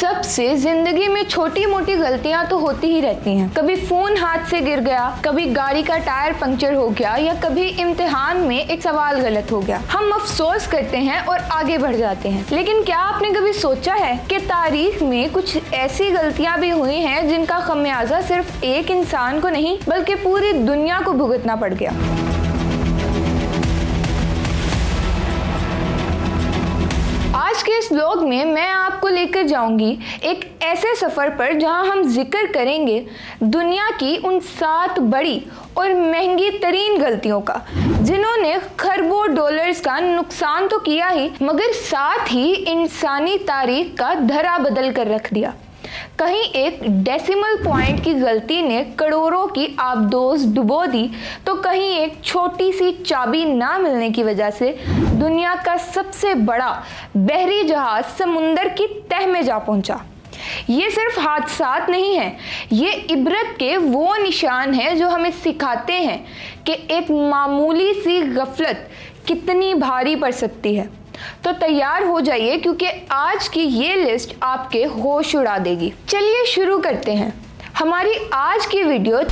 सबसे जिंदगी में छोटी मोटी गलतियां तो होती ही रहती हैं। कभी फोन हाथ से गिर गया, कभी गाड़ी का टायर पंक्चर हो गया या कभी इम्तिहान में एक सवाल गलत हो गया। हम अफसोस करते हैं और आगे बढ़ जाते हैं, लेकिन क्या आपने कभी सोचा है कि तारीख में कुछ ऐसी गलतियां भी हुई हैं जिनका खमियाजा सिर्फ एक इंसान को नहीं बल्कि पूरी दुनिया को भुगतना पड़ गया। आज के इस व्लॉग में मैं आपको लेकर जाऊंगी एक ऐसे सफर पर जहां हम जिक्र करेंगे दुनिया की उन 7 बड़ी और महंगी तरीन गलतियों का, जिन्होंने खरबों डॉलर्स का नुकसान तो किया ही मगर साथ ही इंसानी तारीख का धरा बदल कर रख दिया। कहीं एक डेसिमल पॉइंट की गलती ने करोड़ों की आबदोज डुबो दी, तो कहीं एक छोटी सी चाबी ना मिलने की वजह से दुनिया का सबसे बड़ा बहरी जहाज समुंदर की तह में जा पहुंचा। ये सिर्फ हादसात नहीं है, ये इबरत के वो निशान है जो हमें सिखाते हैं कि एक मामूली सी गफलत कितनी भारी पड़ सकती है। तो तैयार हो जाइए, क्योंकि आज की ये लिस्ट आपके होश उड़ा देगी। चलिए शुरू करते हैं हमारी आज की वीडियो।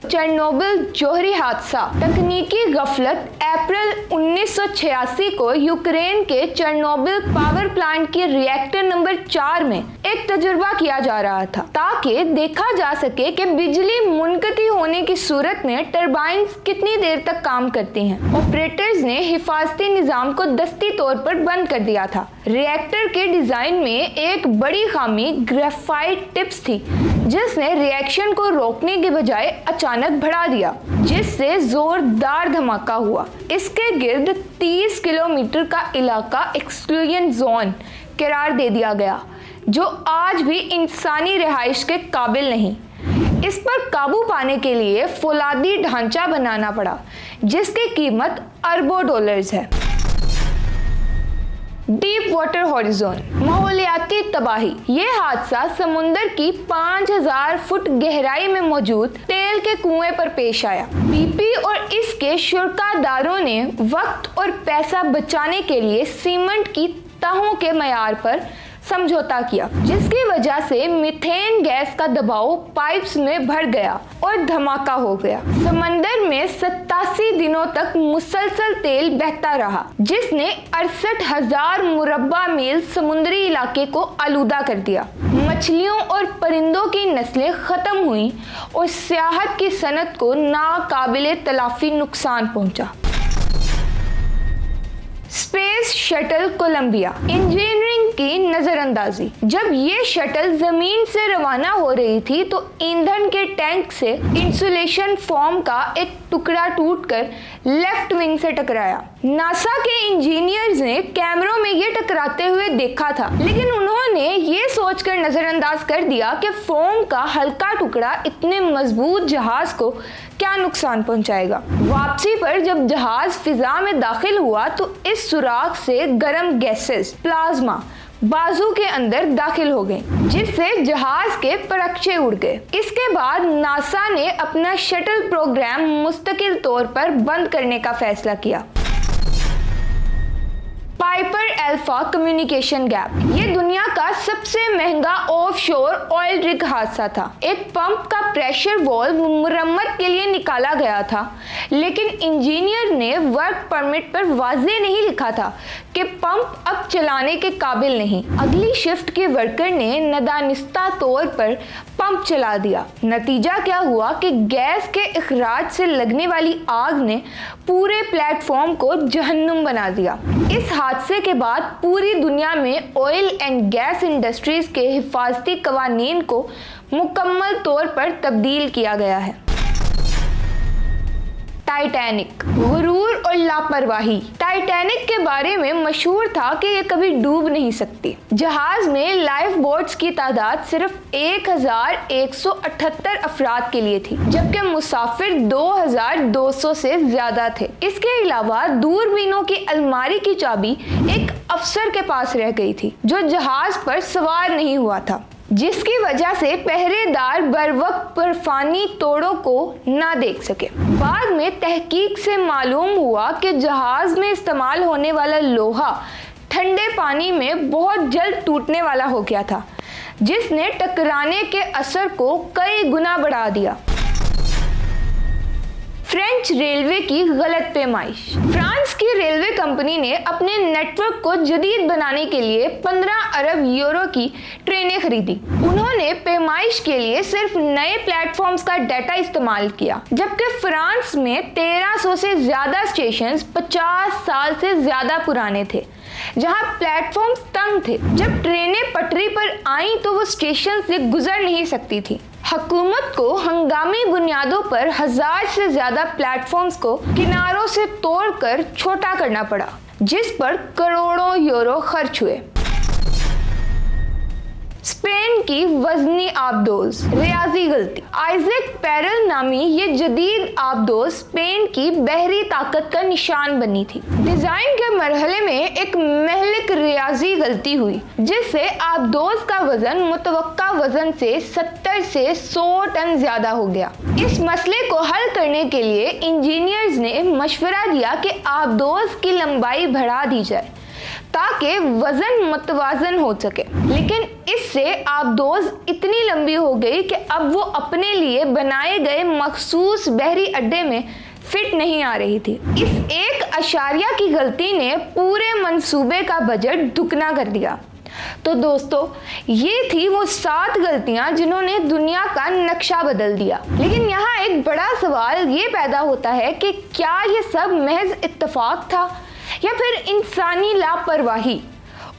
चेरनोबिल जौहरी हादसा। तकनीकी गफलत। अप्रैल 1986 को यूक्रेन के चेरनोबिल पावर प्लांट के रिएक्टर नंबर 4 में एक तजुर्बा किया जा रहा था, ताकि देखा जा सके कि बिजली मुनकती होने की सूरत में टरबाइन्स कितनी देर तक काम करती हैं। ऑपरेटर्स ने हिफाजती निजाम को दस्ती तौर पर बंद कर दिया था। रिएक्टर के डिजाइन में एक बड़ी खामी ग्रेफाइट टिप्स थी, जिसने रिएक्शन को रोकने के बजाय अचानक बढ़ा दिया, जिससे जोरदार धमाका हुआ। इसके गिर्द 30 किलोमीटर का इलाका एक्सक्लूजन जोन करार दे दिया गया, जो आज भी इंसानी रिहाइश के काबिल नहीं। इस पर काबू पाने के लिए फौलादी ढांचा बनाना पड़ा, जिसकी कीमत अरबों डॉलर्स है। Deep water horizon. माहौलियाती तबाही। ये हादसा समुंदर की 5000 फुट गहराई में मौजूद तेल के कुएं पर पेश आया। BP और इसके शुरकादारों ने वक्त और पैसा बचाने के लिए सीमेंट की तहों के मयार पर समझौता किया, जिसकी वजह से मीथेन गैस का दबाव पाइप्स में भर गया और धमाका हो गया। समंदर में 87 दिनों तक मुसलसल तेल बहता रहा, जिसने 68,000 मुरब्बा मील समुद्री इलाके को आलूदा कर दिया। मछलियों और परिंदों की नस्लें खत्म हुई और सियाहत की सनत को नाकाबिले तलाफी नुकसान पहुंचा। Space shuttle Columbia. इंजीनियरिंग की नजरअंदाजी। जब ये शटल जमीन से रवाना हो रही थी तो ईंधन के टैंक से इंसुलेशन फोम का एक टुकड़ा टूटकर लेफ्ट विंग से टकराया। नासा के इंजीनियर्स ने कैमरों में ये टकराते हुए देखा था, लेकिन उन्होंने ये सोचकर नजरअंदाज कर दिया कि फोम का हल्का टुकड़ा इतने मजबूत जहाज को क्या नुकसान पहुंचाएगा। वापसी पर जब जहाज फिजा में दाखिल हुआ तो इस सुराख से गर्म गैसेस प्लाज्मा बाजू के अंदर दाखिल हो गए, जिससे जहाज के परखचे उड़ गए। इसके बाद नासा ने अपना शटल प्रोग्राम मुस्तकिल तौर पर बंद करने का फैसला किया। Piper alpha communication gap. ये दुनिया का सबसे महंगा ऑफशोर ऑयल रिग हादसा था। एक पंप का प्रेशर वाल्व मुरम्मत के लिए निकाला गया था, लेकिन इंजीनियर ने वर्क परमिट पर वाज़ेह नहीं लिखा था कि पंप अब चलाने के काबिल नहीं। अगली शिफ्ट के वर्कर ने नदानिस्ता तौर पर पंप चला दिया। नतीजा क्या हुआ कि गैस के इखराज से लगने वाली आग ने पूरे प्लेटफॉर्म को जहन्नुम बना दिया। इस हादसे के बाद पूरी दुनिया में ऑयल एंड गैस इंडस्ट्रीज के हिफाजती कवानीन को मुकम्मल तौर पर तब्दील किया गया है। टाइटैनिक। गुरूर और लापरवाही। टाइटैनिक के बारे में मशहूर था कि यह कभी डूब नहीं सकती। जहाज में लाइफ बोट्स की तादाद सिर्फ 1178 अफराद के लिए थी, जबकि मुसाफिर 2200 से ज्यादा थे। इसके अलावा दूरबीनों की अलमारी की चाबी एक अफसर के पास रह गई थी, जो जहाज पर सवार नहीं हुआ था, जिसकी वजह से पहरेदार बरवक्त बर्फानी तोड़ों को ना देख सके। बाद में तहकीक से मालूम हुआ कि जहाज में इस्तेमाल होने वाला लोहा ठंडे पानी में बहुत जल्द टूटने वाला हो गया था, जिसने टकराने के असर को कई गुना बढ़ा दिया। फ्रेंच रेलवे की गलत पैमाइश। फ्रांस की रेलवे कंपनी ने अपने नेटवर्क को जदीद बनाने के लिए 15 अरब यूरो की ट्रेनें खरीदी। उन्होंने पैमाइश के लिए सिर्फ नए प्लेटफॉर्म्स का डाटा इस्तेमाल किया, जबकि फ्रांस में 1300 से ज्यादा स्टेशन 50 साल से ज्यादा पुराने थे, जहां प्लेटफॉर्म्स तंग थे। जब ट्रेनें पटरी पर आईं तो वो स्टेशन से गुजर नहीं सकती थी। हुकूमत को हंगामी बुनियादों पर 1000 से ज्यादा प्लेटफॉर्म्स को किनारों से तोड़कर छोटा करना पड़ा, जिस पर करोड़ों यूरो खर्च हुए। स्पेन की वजनी आबदोज, रियाजी गलती। आइजैक पेरेल नामी ये जदीद आबदोज स्पेन की बहरी ताकत का निशान बनी थी। डिजाइन के मरहले में एक महलिक रियाजी गलती हुई, जिससे आबदोज का वजन मुतवक्का वजन से 70 से 100 टन ज्यादा हो गया। इस मसले को हल करने के लिए इंजीनियर्स ने मशवरा दिया कि आबदोज की लंबाई बढ़ा दी जाए ताकि वजन मुतवाजन हो सके, लेकिन इससे आबदोज इतनी लंबी हो गई कि अब वो अपने लिए बनाए गए मखसूस बहरी अड्डे में फिट नहीं आ रही थी। इस एक अशारिया की गलती ने पूरे मंसूबे का बजट दुगना कर दिया। तो दोस्तों, ये थी वो 7 गलतियां जिन्होंने दुनिया का नक्शा बदल दिया। लेकिन यहाँ एक बड़ा सवाल ये पैदा होता है कि क्या ये सब महज इत्तेफाक था या फिर इंसानी लापरवाही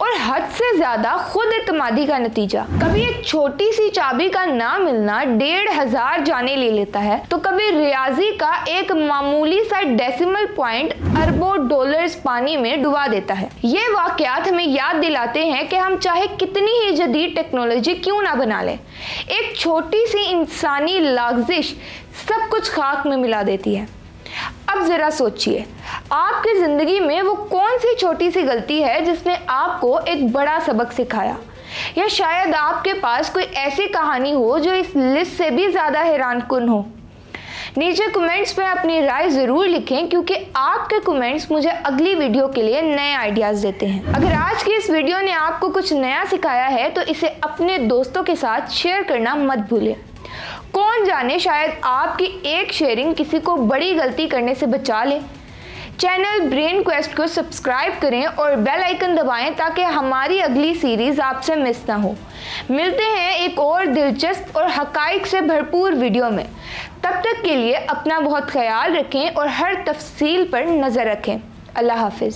और हद से ज्यादा खुद एतमादी का नतीजा। कभी एक छोटी सी चाबी का ना मिलना 1500 जाने ले लेता है, तो कभी रियाजी का एक मामूली सा डेसिमल पॉइंट अरबों डॉलर्स पानी में डुबा देता है। ये वाकयात हमें याद दिलाते हैं कि हम चाहे कितनी ही जदीद टेक्नोलॉजी क्यों ना बना लें, एक छोटी सी इंसानी लग़ज़िश सब कुछ खाक में मिला देती है। अब जरा सोचिए, आपकी जिंदगी में वो कौन सी छोटी सी गलती है जिसने आपको एक बड़ा सबक सिखाया, या शायद आपके पास कोई ऐसी कहानी हो जो इस लिस्ट से भी ज्यादा हैरानकुन हो। नीचे कमेंट्स में अपनी राय जरूर लिखें, क्योंकि आपके कमेंट्स मुझे अगली वीडियो के लिए नए आइडियाज देते हैं। अगर आज की इस वीडियो ने आपको कुछ नया सिखाया है तो इसे अपने दोस्तों के साथ शेयर करना मत भूलें। कौन जाने, शायद आपकी एक शेयरिंग किसी को बड़ी गलती करने से बचा ले। चैनल ब्रेन क्वेस्ट को सब्सक्राइब करें और बेल आइकन दबाएं ताकि हमारी अगली सीरीज आपसे मिस ना हो। मिलते हैं एक और दिलचस्प और हकाइक से भरपूर वीडियो में। तब तक के लिए अपना बहुत ख्याल रखें और हर तफसील पर नज़र रखें। अल्लाह हाफिज़।